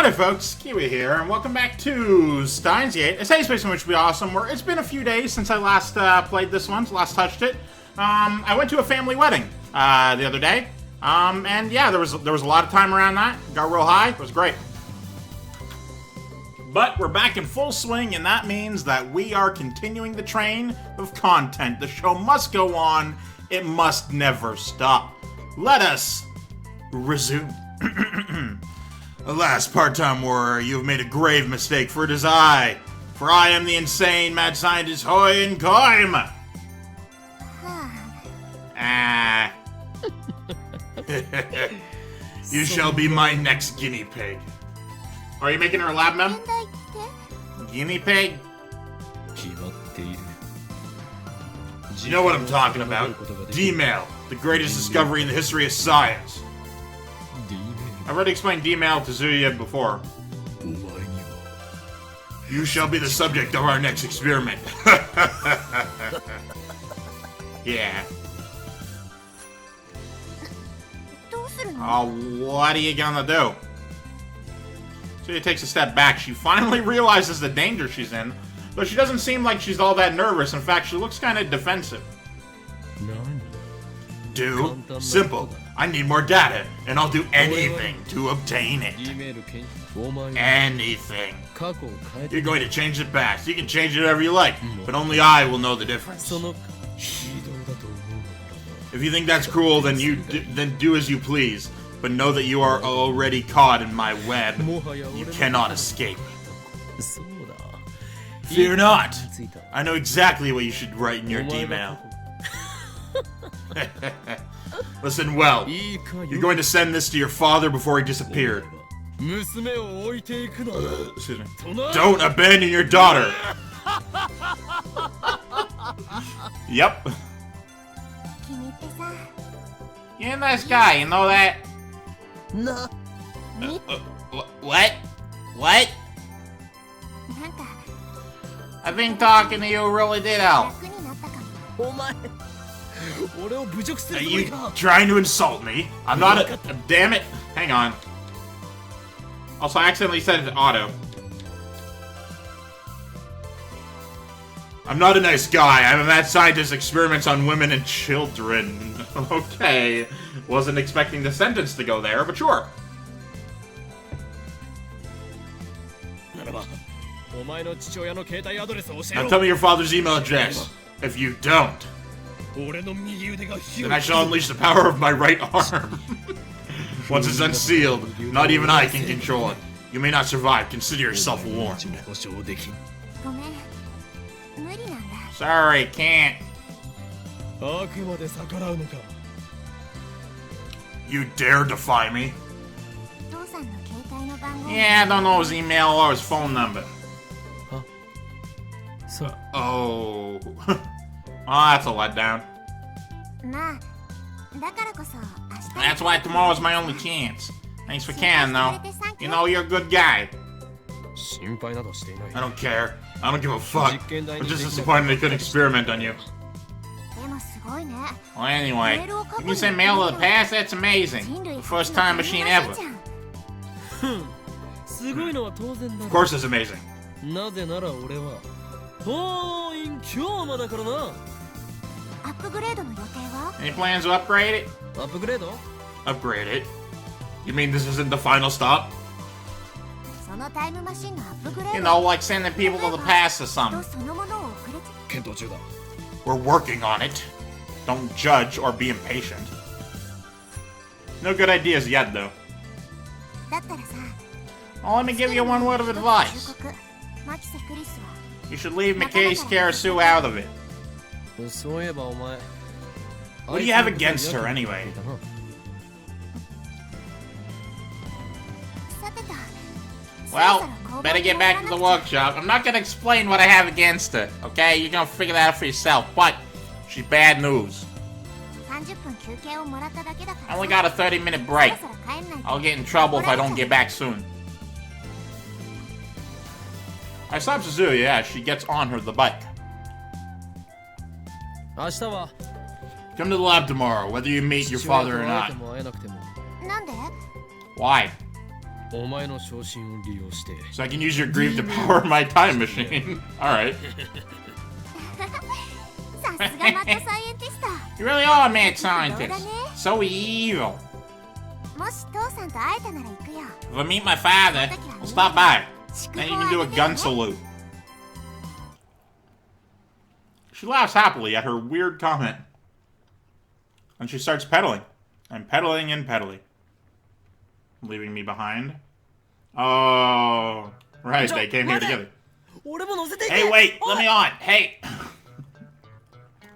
Howdy folks, Keywii here, and welcome back to Steins, a safe space in which we awesome. Where it's been a few days since I last played this one, last touched it. I went to a family wedding the other day, and yeah, there was a lot of time around that. Got real high, it was great. But we're back in full swing, and that means that we are continuing the train of content. The show must go on. It must never stop. Let us resume. Alas, part-time warrior, you have made a grave mistake, for it is I. For I am the insane mad scientist Hououin Kyouma. You shall be my next guinea pig. Are you making her a lab mem? Guinea pig? You know what I'm talking about. D-mail, the greatest discovery in the history of science. I've already explained D-mail to Zuya before. You shall be the subject of our next experiment. Yeah. Oh, what are you gonna do? Zuya takes a step back. She finally realizes the danger she's in, though she doesn't seem like she's all that nervous. In fact, she looks kind of defensive. Do? Simple. I need more data, and I'll do anything to obtain it. Anything. You're going to change the past. You can change it however you like, but only I will know the difference. If you think that's cruel, then do as you please. But know that you are already caught in my web. You cannot escape. Fear not. I know exactly what you should write in your D-mail. Listen well. You're going to send this to your father before he disappeared. Excuse me. Don't abandon your daughter. Yep. You're a nice guy, you know that? No. What? What? I think talking to you really did help. Are you trying to insult me? I'm not a... Damn it. Hang on. Also, I accidentally set it to auto. I'm not a nice guy. I'm a mad scientist experiments on women and children. Okay. Wasn't expecting the sentence to go there, but sure. Now tell me your father's email address. If you don't, then I shall unleash the power of my right arm. Once it's unsealed, not even I can control it. You may not survive. Consider yourself warned. Sorry, can't. You dare defy me? Yeah, I don't know his email or his phone number. Oh. Oh, that's a letdown. That's why tomorrow's my only chance. Thanks for caring, though. You know, you're a good guy. I don't care. I don't give a fuck. I'm just disappointed they couldn't experiment on you. Well, anyway, you can send mail to the past? That's amazing. The first time machine ever. Of course it's amazing. Any plans to upgrade it? Upgrade it? You mean this isn't the final stop? You know, like sending people to the past or something. We're working on it. Don't judge or be impatient. No good ideas yet, though. Well, let me give you one word of advice. You should leave McKay's Karasu out of it. What do you have against her, anyway? Well, better get back to the workshop. I'm not gonna explain what I have against her, okay? You're gonna figure that out for yourself, but she's bad news. I only got a 30-minute break. I'll get in trouble if I don't get back soon. I saw Suzuya, yeah, she gets on the bike. Come to the lab tomorrow, whether you meet your father or not. Why? So I can use your grief to power my time machine. Alright. You really are a mad scientist. So evil. If I meet my father, I'll stop by. And you can do a gun salute. She laughs happily at her weird comment. And she starts pedaling. And pedaling and pedaling. Leaving me behind. Oh. Right, they came here together. Hey, wait! Let me on! Hey!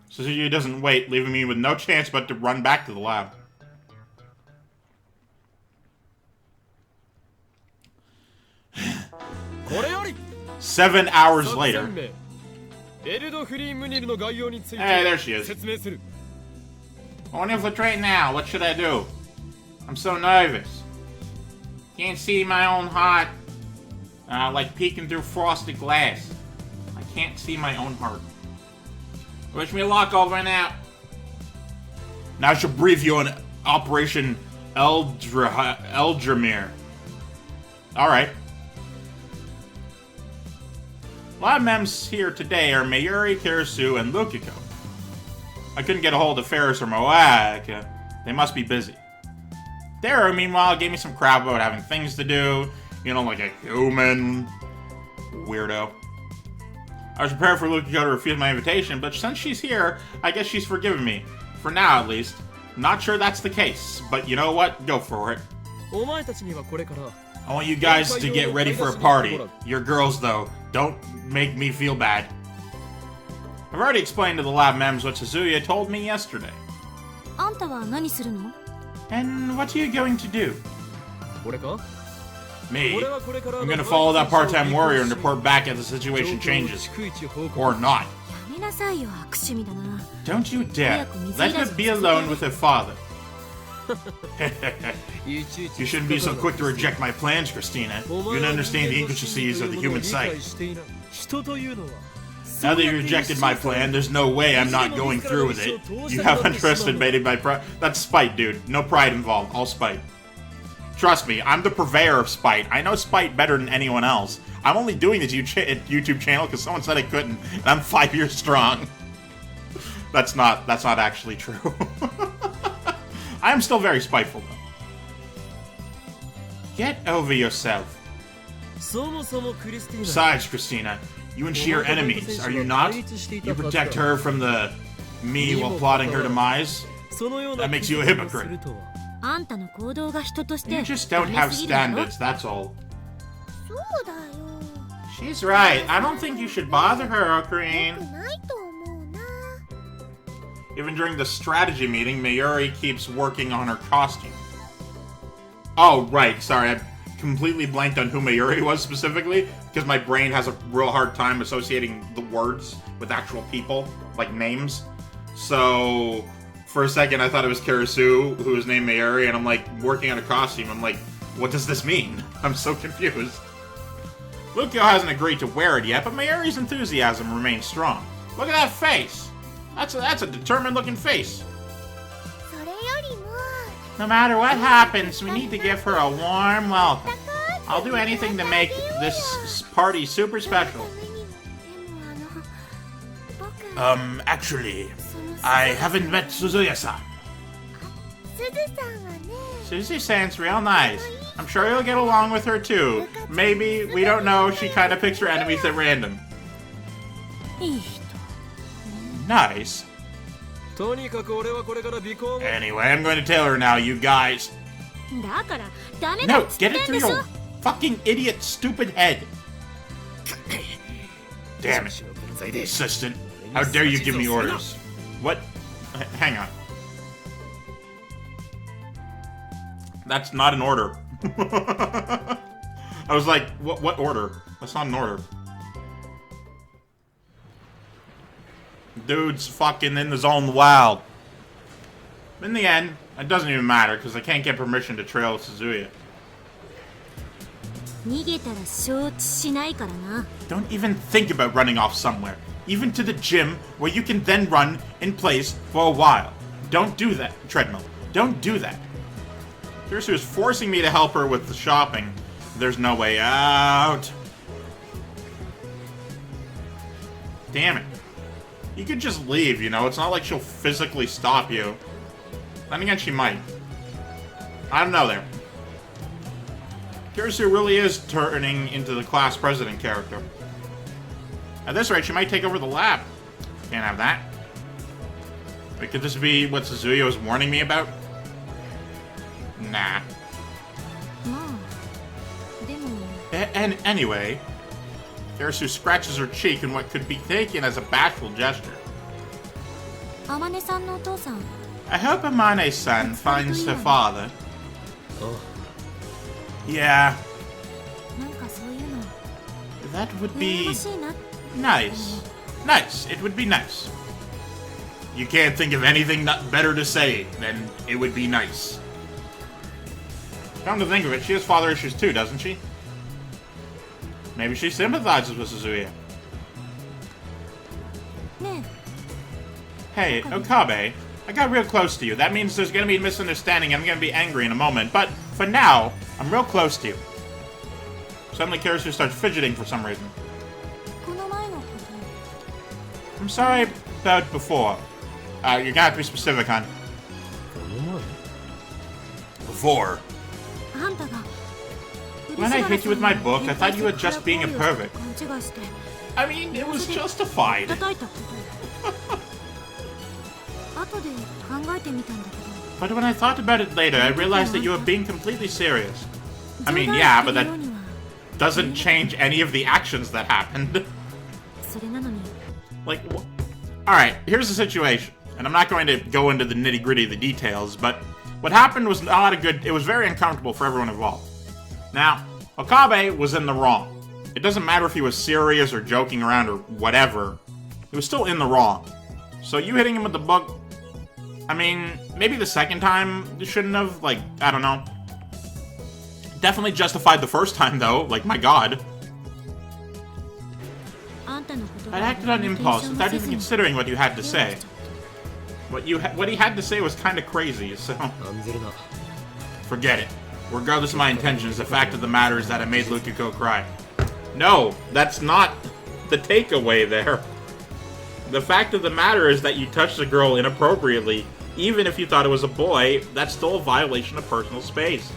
Suzuki doesn't wait, leaving me with no chance but to run back to the lab. Seven hours later. Hey, there she is. I want to infiltrate now. What should I do? I'm so nervous. Can't see my own heart. Like peeking through frosted glass. I can't see my own heart. Wish me luck, over and out. Now I shall brief you on Operation Eldramir. Alright. Lab mems here today are Mayuri, Kirisu, and Lukiko. I couldn't get a hold of Ferris or Moak. They must be busy. Dara, meanwhile, gave me some crap about having things to do. You know, like a human weirdo. I was prepared for Lukiko to refuse my invitation, but since she's here, I guess she's forgiven me. For now, at least. Not sure that's the case, but you know what? Go for it. I want you guys to get ready for a party. You're girls, though. Don't make me feel bad. I've already explained to the lab mems what Suzuya told me yesterday. And what are you going to do? Me? I'm gonna follow that part-time warrior and report back if the situation changes. Or not. Don't you dare. Let her be alone with her father. You shouldn't be so quick to reject my plans, Christina. You don't understand the intricacies of the human psyche. Now that you rejected my plan, there's no way I'm not going through with it. You have underestimated my pride. That's spite, dude. No pride involved. All spite. Trust me, I'm the purveyor of spite. I know spite better than anyone else. I'm only doing this YouTube channel because someone said I couldn't, and I'm 5 years strong. That's not actually true. I am still very spiteful, though. Get over yourself. Besides, Christina, you and she are enemies, are you not? You protect her from me while plotting her demise? That makes you a hypocrite. You just don't have standards, that's all. She's right. I don't think you should bother her, Ocarine. Even during the strategy meeting, Mayuri keeps working on her costume. Oh, right. Sorry, I completely blanked on who Mayuri was specifically, because my brain has a real hard time associating the words with actual people, like names. So, for a second, I thought it was Kirisu, who was named Mayuri, and I'm like, working on a costume. I'm like, what does this mean? I'm so confused. Lukio hasn't agreed to wear it yet, but Mayuri's enthusiasm remains strong. Look at that face! That's a determined-looking face. No matter what happens, we need to give her a warm welcome. I'll do anything to make this party super special. Actually, I haven't met Suzuya-san. Suzuya-san's real nice. I'm sure you'll get along with her too. Maybe, we don't know, she kinda picks her enemies at random. Nice. Anyway, I'm going to tell her now, you guys. No, get it through your fucking idiot, stupid head. Damn it. Assistant, how dare you give me orders? What? Hang on. That's not an order. I was like, what order? That's not an order. Dude's fucking in the zone wild. In the end, it doesn't even matter, because I can't get permission to trail Suzuya. Don't even think about running off somewhere. Even to the gym, where you can then run in place for a while. Don't do that, treadmill. Don't do that. Kirisu is forcing me to help her with the shopping, There's no way out. Damn it. You could just leave, you know? It's not like she'll physically stop you. Then again, she might. I don't know there. Kirisu really is turning into the class president character. At this rate, she might take over the lab. Can't have that. Wait, could this be what Suzuya was warning me about? Nah. And anyway, Kirisu scratches her cheek in what could be taken as a bashful gesture. I hope Amane-san finds her father. Oh. Yeah. That would be nice. Nice. It would be nice. You can't think of anything better to say than it would be nice. Come to think of it, she has father issues too, doesn't she? Maybe she sympathizes with Suzuya. Hey, Okabe, I got real close to you. That means there's gonna be a misunderstanding and I'm gonna be angry in a moment, but for now, I'm real close to you. Suddenly Kirisu starts fidgeting for some reason. I'm sorry about before. You're gonna have to be specific, hon. Before. When I hit you with my book, I thought you were just being a pervert. I mean, it was justified. But when I thought about it later, I realized that you were being completely serious. I mean, yeah, but that doesn't change any of the actions that happened. Like, alright, here's the situation. And I'm not going to go into the nitty-gritty of the details, but what happened was not a good... It was very uncomfortable for everyone involved. Now, Okabe was in the wrong. It doesn't matter if he was serious or joking around or whatever. He was still in the wrong. So you hitting him with the book... I mean, maybe the second time you shouldn't have, like, I don't know. Definitely justified the first time, though. Like, my god. I acted on impulse without even considering what you had to say. What he had to say was kind of crazy, so... Forget it. Regardless of my intentions, the fact of the matter is that I made Lukuko cry. No, that's not the takeaway there. The fact of the matter is that you touched a girl inappropriately. Even if you thought it was a boy, that's still a violation of personal space.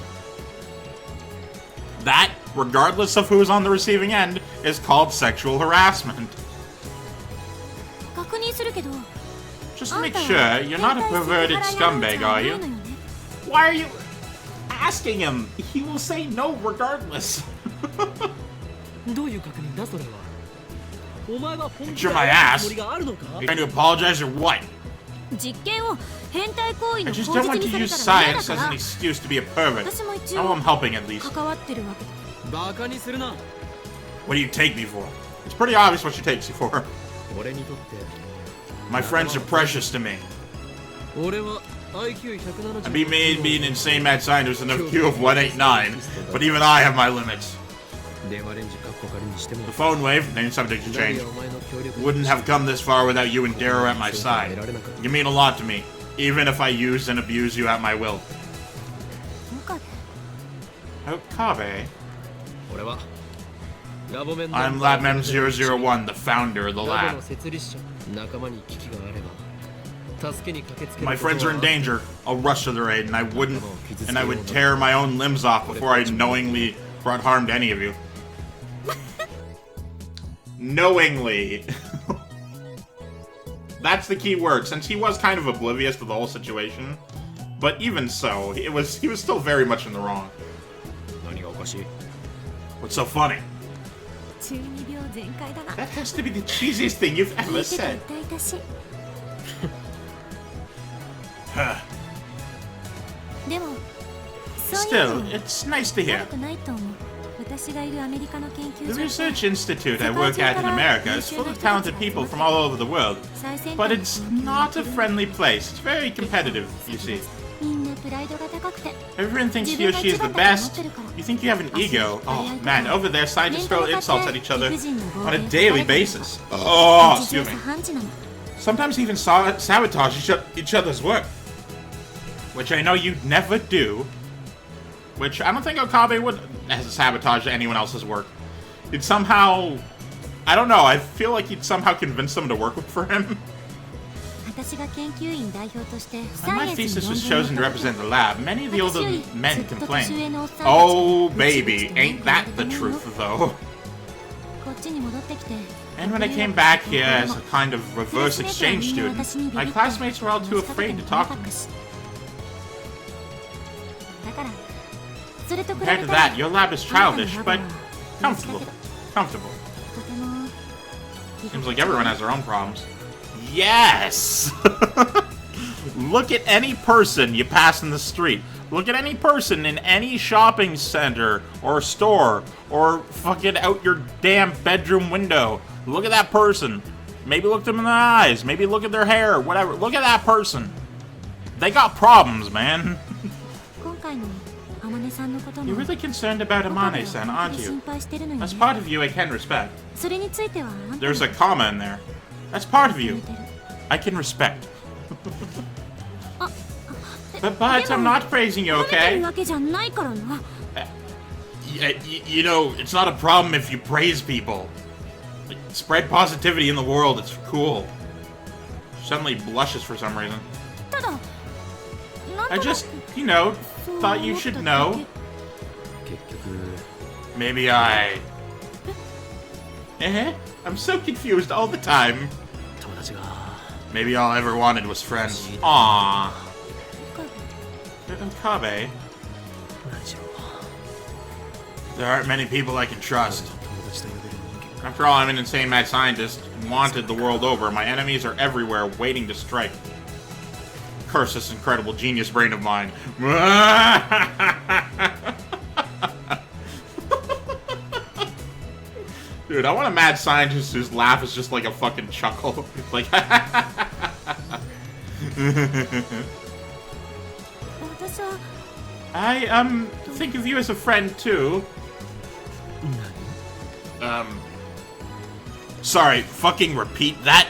That, regardless of who's on the receiving end, is called sexual harassment. Just to make sure, you're not a perverted scumbag, are you? Why are you asking him? He will say no regardless. Picture my ass. Are you trying to apologize or what? I just don't want to use science as an excuse to be a pervert. Oh, I'm helping at least. What do you take me for? It's pretty obvious what she takes you for. My friends are precious to me. I mean, maybe an insane mad scientist with an IQ of 189, but even I have my limits. The phone wave, name subject to change. Wouldn't have come this far without you and Darrow at my side. You mean a lot to me, even if I use and abuse you at my will. Okabe? I'm LabMem001, the founder of the lab. My friends are in danger. I'll rush to their aid, and I would tear my own limbs off before I knowingly brought harm to any of you. Knowingly. That's the key word, since he was kind of oblivious to the whole situation. But even so, he was still very much in the wrong. What's so funny? That has to be the cheesiest thing you've ever said. Still, it's nice to hear. The research institute I work at in America is full of talented people from all over the world, but it's not a friendly place. It's very competitive, you see. Everyone thinks he or she is the best. You think you have an ego. Oh, man, over there, scientists throw insults at each other on a daily basis. Oh, excuse me. Sometimes even sabotage each other's work. Which I know you'd never do. Which I don't think Okabe would has sabotaged anyone else's work. He'd somehow... I don't know, I feel like he'd somehow convince them to work for him. When my thesis was chosen to represent the lab, many of the older men complained. Oh, baby, ain't that the truth, though. And when I came back here as a kind of reverse exchange student, my classmates were all too afraid to talk to me. Compared to that, your lab is childish, but comfortable. Comfortable. Seems like everyone has their own problems. Yes! Look at any person you pass in the street. Look at any person in any shopping center or store or fucking out your damn bedroom window. Look at that person. Maybe look them in the eyes. Maybe look at their hair. Whatever. Look at that person. They got problems, man. You're really concerned about Amane-san, aren't you? That's part of you I can respect. There's a comma in there. That's part of you I can respect. But I'm not praising you, okay? You know, it's not a problem if you praise people. Like, spread positivity in the world, it's cool. She suddenly blushes for some reason. I just, you know, thought you should know. Maybe I... I'm so confused all the time. Maybe all I ever wanted was friends. Aww. Okabe. There aren't many people I can trust. After all, I'm an insane mad scientist, wanted the world over. My enemies are everywhere, waiting to strike. Curse this incredible genius brain of mine. Dude, I want a mad scientist whose laugh is just like a fucking chuckle. Like, I, think of you as a friend, too. Sorry, fucking repeat that?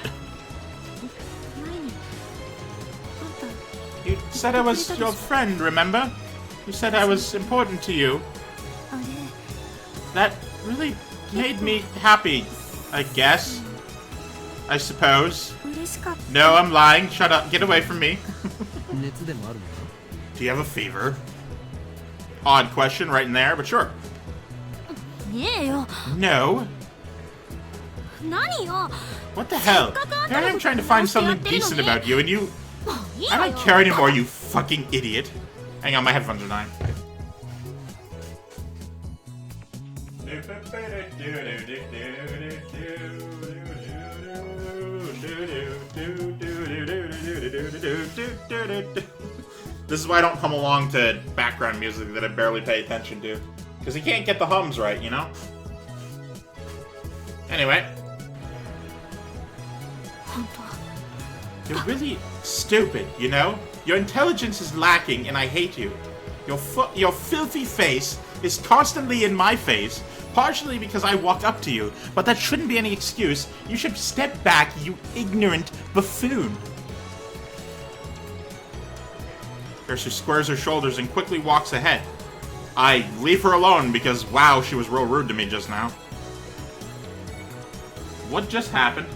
You said I was your friend, remember? You said I was important to you. That really made me happy, I guess. I suppose. No, I'm lying. Shut up. Get away from me. Do you have a fever? Odd question right in there, but sure. No. What the hell? Here I am trying to find something decent about you, and you... I don't care anymore, you fucking idiot. Hang on, my headphones are dying. This is why I don't come along to background music that I barely pay attention to. Because you can't get the hums right, you know? Anyway. You're really stupid, you know? Your intelligence is lacking and I hate you. Your filthy face is constantly in my face, partially because I walk up to you, but that shouldn't be any excuse. You should step back, you ignorant buffoon. Here she squares her shoulders and quickly walks ahead. I leave her alone because, wow, she was real rude to me just now. What just happened?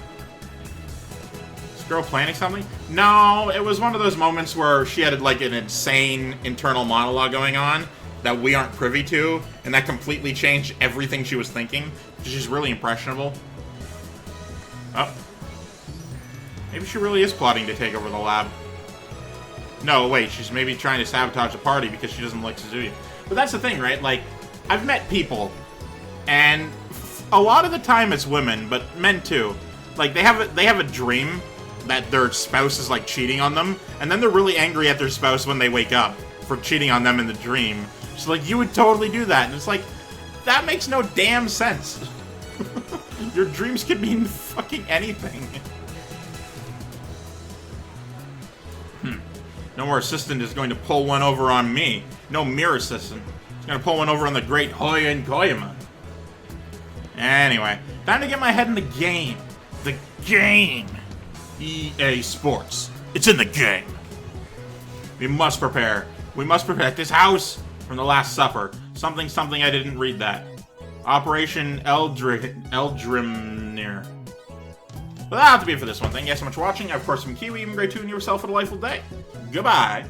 This girl planning something? No, it was one of those moments where she had like an insane internal monologue going on that we aren't privy to, and that completely changed everything she was thinking. She's really impressionable. Oh. Maybe she really is plotting to take over the lab. No, wait, she's maybe trying to sabotage the party because she doesn't like Suzuki. But that's the thing, right? Like, I've met people, and a lot of the time it's women, but men too. Like, they have a dream that their spouse is, like, cheating on them, and then they're really angry at their spouse when they wake up for cheating on them in the dream. She's like, you would totally do that. And it's like, that makes no damn sense. Your dreams could mean fucking anything. No more assistant is going to pull one over on me. No mere assistant. He's going to pull one over on the great Hououin Kyouma. Anyway, time to get my head in the game. The game. EA Sports. It's in the game. We must prepare. We must protect this house from the Last Supper. Something, something, I didn't read that. Operation Eldrimnir. But that'll have to be it for this one. Thank you guys so much for watching. I've, of course, been Keywii. You've been great too, and yourself a delightful day. Goodbye.